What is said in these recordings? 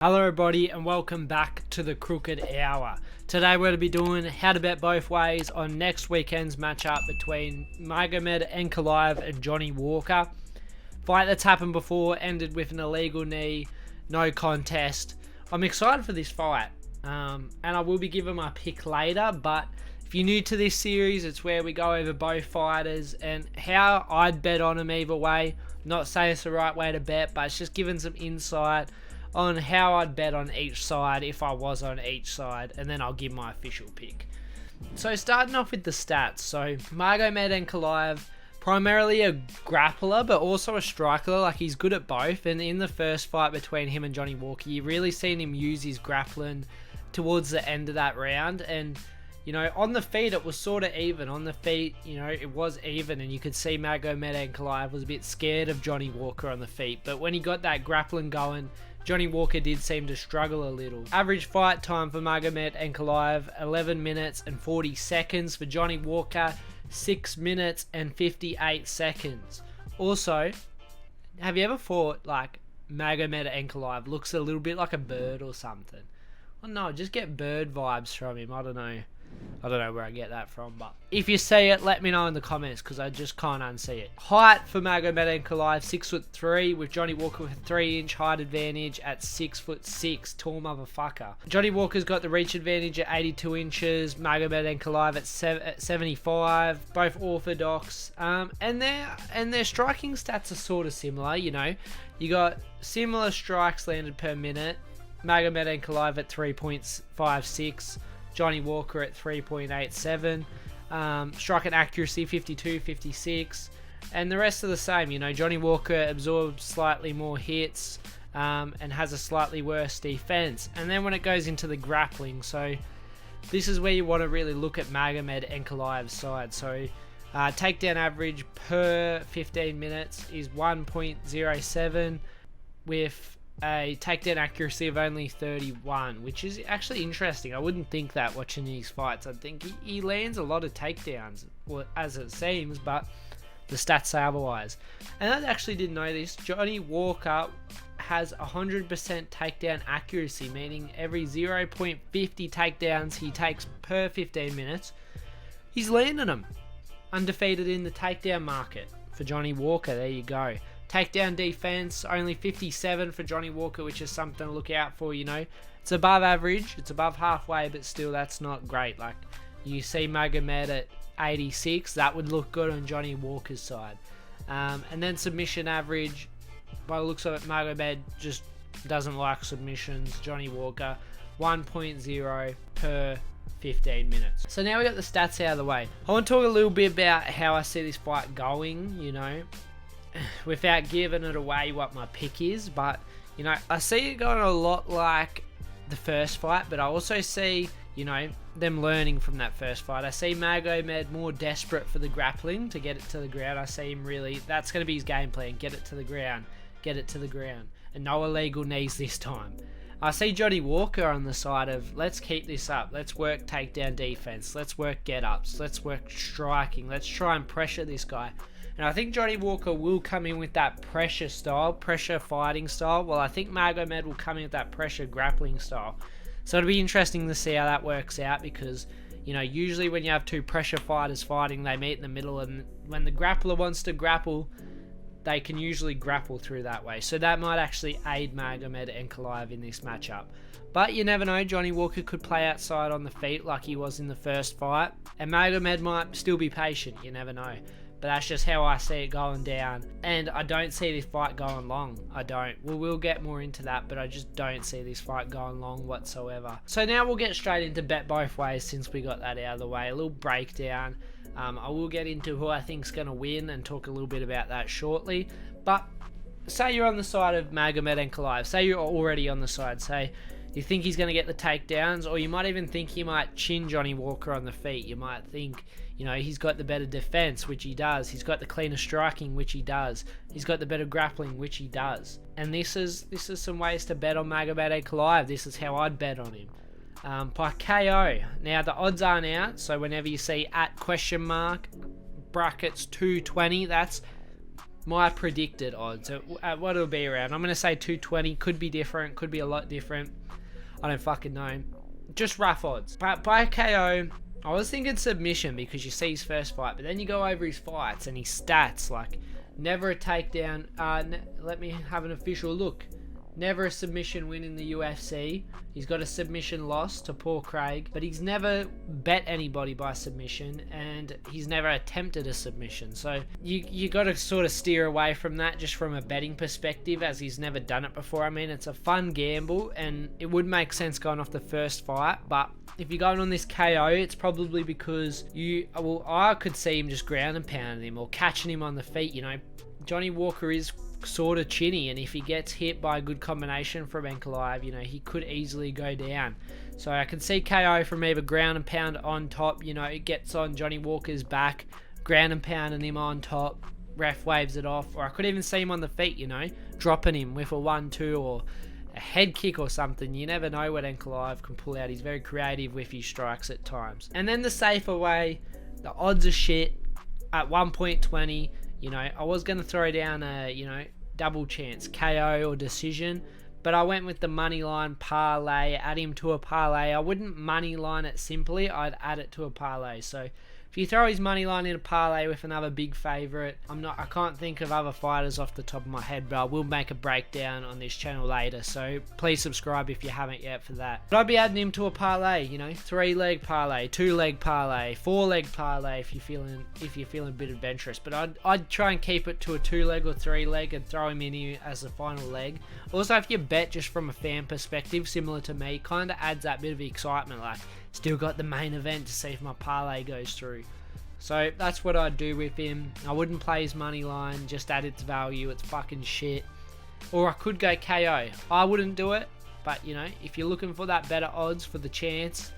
Hello everybody and welcome back to the Crooked Hour. Today we're going to be doing how to bet both ways on next weekend's matchup between Magomed Ankalaev and Johnny Walker. Fight that's happened before, ended with an illegal knee, no contest. I'm excited for this fight and I will be giving my pick later, but if you're new to this series, it's where we go over both fighters and how I'd bet on them either way. Not saying it's the right way to bet, but it's just giving some insight on how I'd bet on each side if I was on each side, and then I'll give my official pick. So starting off with the stats, so Magomed Ankalaev, primarily a grappler but also a striker, like he's good at both, and in the first fight between him and Johnny Walker, you really seen him use his grappling towards the end of that round, and you know, on the feet it was sort of even. On the feet, you know, it was even, and you could see Magomed Ankalaev was a bit scared of Johnny Walker on the feet, but when he got that grappling going, Johnny Walker did seem to struggle a little. Average fight time for Magomed Ankalaev, 11 minutes and 40 seconds. For Johnny Walker, 6 minutes and 58 seconds. Also, have you ever thought like Magomed Ankalaev looks a little bit like a bird or something? Well, no, just get bird vibes from him. I don't know where I get that from, but if you see it, let me know in the comments because I just can't unsee it. Height for Magomed Ankalaev, 6'3", with Johnny Walker with a 3-inch height advantage at 6'6", tall motherfucker. Johnny Walker's got the reach advantage at 82 inches, Magomed Ankalaev at 75, both orthodox, and their striking stats are sort of similar. You know, you got similar strikes landed per minute. Magomed Ankalaev at 3.56. Johnny Walker at 3.87, striking accuracy 52, 56, and the rest are the same. You know, Johnny Walker absorbs slightly more hits and has a slightly worse defense. And then when it goes into the grappling, so this is where you want to really look at Magomed Ankalaev's side. So takedown average per 15 minutes is 1.07 with a takedown accuracy of only 31, which is actually interesting. I wouldn't think that watching these fights. I think he lands a lot of takedowns, well, as it seems, but the stats say otherwise. And I actually didn't know this. Johnny Walker has 100% takedown accuracy, meaning every 0.50 takedowns he takes per 15 minutes, he's landing them. Undefeated in the takedown market for Johnny Walker. There you go. Takedown defense, only 57 for Johnny Walker, which is something to look out for, you know. It's above average, it's above halfway, but still that's not great. Like, you see Magomed at 86, that would look good on Johnny Walker's side. And then submission average, by the looks of it, Magomed just doesn't like submissions. Johnny Walker, 1.0 per 15 minutes. So now we got the stats out of the way. I want to talk a little bit about how I see this fight going, you know, without giving it away what my pick is, but you know, I see it going a lot like the first fight, but I also see, you know, them learning from that first fight. I see Magomed more desperate for the grappling to get it to the ground. I see him really, that's going to be his game plan, get it to the ground, and no illegal knees this time. I see Johnny Walker on the side of, let's keep this up, let's work takedown defense, let's work get-ups, let's work striking, let's try and pressure this guy. And I think Johnny Walker will come in with that pressure style, pressure fighting style. Well, I think Magomed will come in with that pressure grappling style. So it'll be interesting to see how that works out because, you know, usually when you have two pressure fighters fighting, they meet in the middle, and when the grappler wants to grapple, they can usually grapple through that way. So that might actually aid Magomed Ankalaev in this matchup. But you never know, Johnny Walker could play outside on the feet like he was in the first fight, and Magomed might still be patient, you never know. But that's just how I see it going down. And I don't see this fight going long. I don't. We'll get more into that, but I just don't see this fight going long whatsoever. So now we'll get straight into bet both ways since we got that out of the way. A little breakdown. I will get into who I think's going to win and talk a little bit about that shortly. But say you're on the side of Magomed Ankalaev. Say you're already on the side. Say you think he's going to get the takedowns, or you might even think he might chin Johnny Walker on the feet. You might think, you know, he's got the better defense, which he does. He's got the cleaner striking, which he does. He's got the better grappling, which he does. And this is some ways to bet on Magomed Ankalaev. This is how I'd bet on him. By KO. Now the odds aren't out, so whenever you see @ brackets 220, that's my predicted odds at what it'll be around. I'm going to say 220. Could be different. Could be a lot different. I don't fucking know. Just rough odds. But by KO, I was thinking submission because you see his first fight. But then you go over his fights and his stats. Like, never a takedown. Let me have an official look. Never a submission win in the UFC. He's got a submission loss to Paul Craig, but he's never bet anybody by submission, and he's never attempted a submission. So you got to sort of steer away from that just from a betting perspective, as he's never done it before. I mean, it's a fun gamble, and it would make sense going off the first fight, but if you're going on this KO, it's probably because I could see him just ground and pounding him or catching him on the feet. You know, Johnny Walker is sort of chinny, and if he gets hit by a good combination from Ankalaev, you know, he could easily go down. So I can see KO from either ground and pound on top, you know, it gets on Johnny Walker's back, ground and pounding him on top, ref waves it off, or I could even see him on the feet, you know, dropping him with a 1-2 or a head kick or something. You never know what Ankalaev can pull out. He's very creative with his strikes at times. And then the safer way, the odds are shit at 1.20. You know, I was going to throw down a, you know, double chance, KO or decision, but I went with the money line parlay, add him to a parlay. I wouldn't money line it simply, I'd add it to a parlay. So if you throw his money line in a parlay with another big favourite, I can't think of other fighters off the top of my head, but I will make a breakdown on this channel later, so please subscribe if you haven't yet for that. But I'd be adding him to a parlay, you know, 3-leg parlay, 2-leg parlay, 4-leg parlay if you're feeling a bit adventurous. But I'd try and keep it to a 2-leg or 3-leg and throw him in here as the final leg. Also, if you bet just from a fan perspective, similar to me, kind of adds that bit of excitement, like, still got the main event to see if my parlay goes through. So that's what I'd do with him. I wouldn't play his money line, just add its value. It's fucking shit. Or I could go KO. I wouldn't do it, but you know, if you're looking for that better odds for the chance,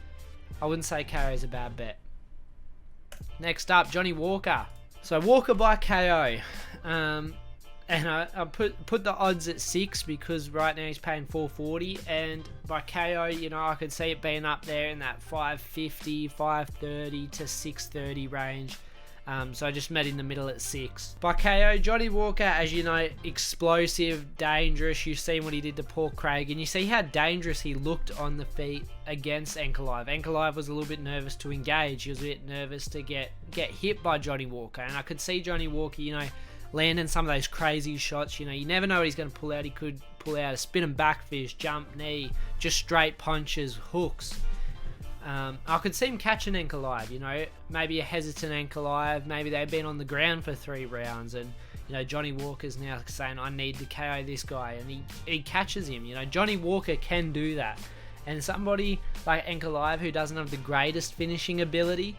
I wouldn't say KO is a bad bet. Next up, Johnny Walker. So Walker by KO. And I put the odds at 6 because right now he's paying 440, and by KO, you know, I could see it being up there in that 550, 530 to 630 range. So I just met in the middle at 6. By KO, Johnny Walker, as you know, explosive, dangerous. You've seen what he did to Paul Craig, and you see how dangerous he looked on the feet against Ankalaev. Ankalaev was a little bit nervous to engage. He was a bit nervous to get hit by Johnny Walker, and I could see Johnny Walker, you know, landing some of those crazy shots. You know, you never know what he's going to pull out. He could pull out a spinning back fist, jump knee, just straight punches, hooks. I could see him catching Ankalaev, you know, maybe a hesitant Ankalaev. Maybe they've been on the ground for 3 rounds, and you know, Johnny Walker's now saying, I need to KO this guy, and he catches him. You know, Johnny Walker can do that. And somebody like Ankalaev, who doesn't have the greatest finishing ability,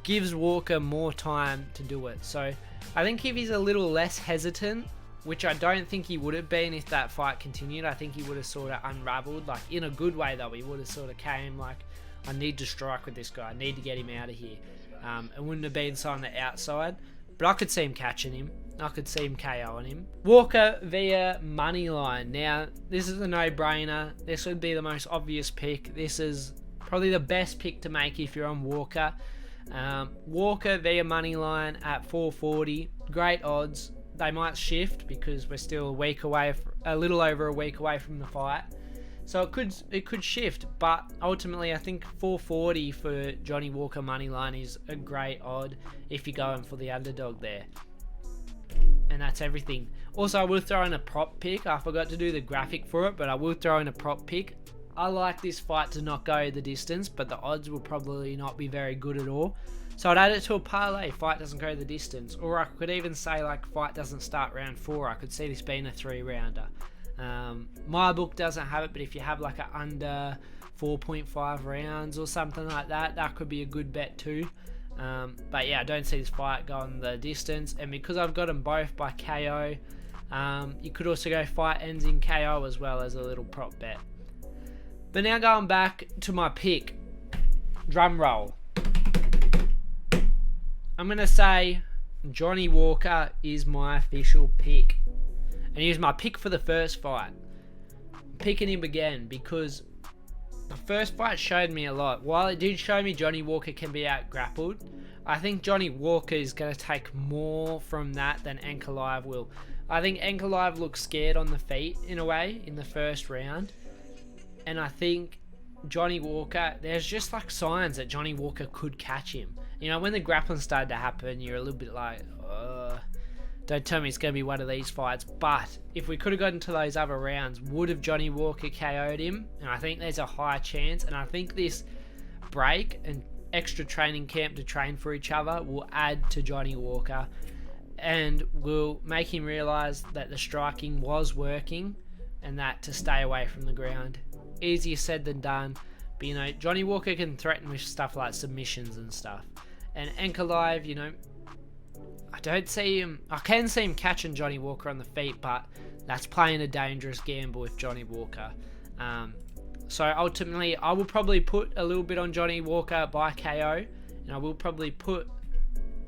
gives Walker more time to do it. So I think if he's a little less hesitant, which I don't think he would have been if that fight continued, I think he would have sort of unraveled, like in a good way though. He would have sort of came like, I need to strike with this guy, I need to get him out of here. It wouldn't have been so on the outside, but I could see him catching him. I could see him KOing him. Walker via money line. Now, this is a no-brainer. This would be the most obvious pick. This is probably the best pick to make if you're on Walker. Walker via money line at 440. Great odds. They might shift because we're still a little over a week away from the fight. So it could shift, but ultimately I think 440 for Johnny Walker money line is a great odd if you're going for the underdog there. And that's everything. Also, I will throw in a prop pick. I forgot to do the graphic for it, but I will throw in a prop pick. I like this fight to not go the distance, but the odds will probably not be very good at all. So I'd add it to a parlay. Fight doesn't go the distance. Or I could even say like fight doesn't start round 4. I could see this being a 3-rounder. My book doesn't have it, but if you have like a under 4.5 rounds or something like that, that could be a good bet too. But yeah, I don't see this fight going the distance, and because I've got them both by KO, you could also go fight ends in KO as well as a little prop bet. But now going back to my pick, drum roll. I'm going to say Johnny Walker is my official pick. And he was my pick for the first fight. I'm picking him again because the first fight showed me a lot. While it did show me Johnny Walker can be out grappled, I think Johnny Walker is going to take more from that than Ankalaev will. I think Ankalaev looks scared on the feet in a way in the first round. And I think Johnny Walker, there's just like signs that Johnny Walker could catch him. You know, when the grappling started to happen, you're a little bit like, don't tell me it's going to be one of these fights. But if we could have gotten to those other rounds, would have Johnny Walker KO'd him? And I think there's a high chance. And I think this break and extra training camp to train for each other will add to Johnny Walker and will make him realize that the striking was working and that to stay away from the ground. Easier said than done, but you know, Johnny Walker can threaten with stuff like submissions and stuff. And Ankalaev, you know, I can see him catching Johnny Walker on the feet, but that's playing a dangerous gamble with Johnny Walker. So ultimately, I will probably put a little bit on Johnny Walker by KO, and I will probably put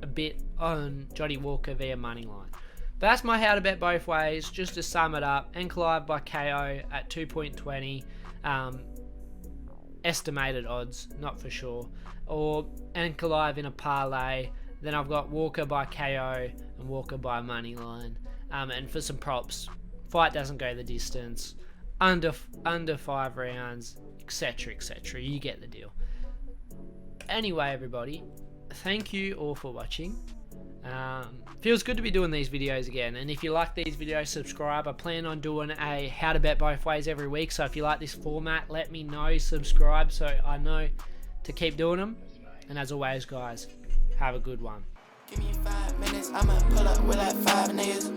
a bit on Johnny Walker via money line. But that's my how to bet both ways. Just to sum it up, Ankalaev by KO at 2.20, estimated odds, not for sure, or Ankalaev in a parlay. Then I've got Walker by KO and Walker by money line. And for some props, fight doesn't go the distance, under 5 rounds, etc, etc. You get the deal. Anyway, everybody, thank you all for watching. Feels good to be doing these videos again, and if you like these videos, subscribe. I plan on doing a how to bet both ways every week, so if you like this format, let me know, subscribe so I know to keep doing them. And as always, guys, have a good one. Give me 5 minutes, I'ma pull up with like 5 niggas.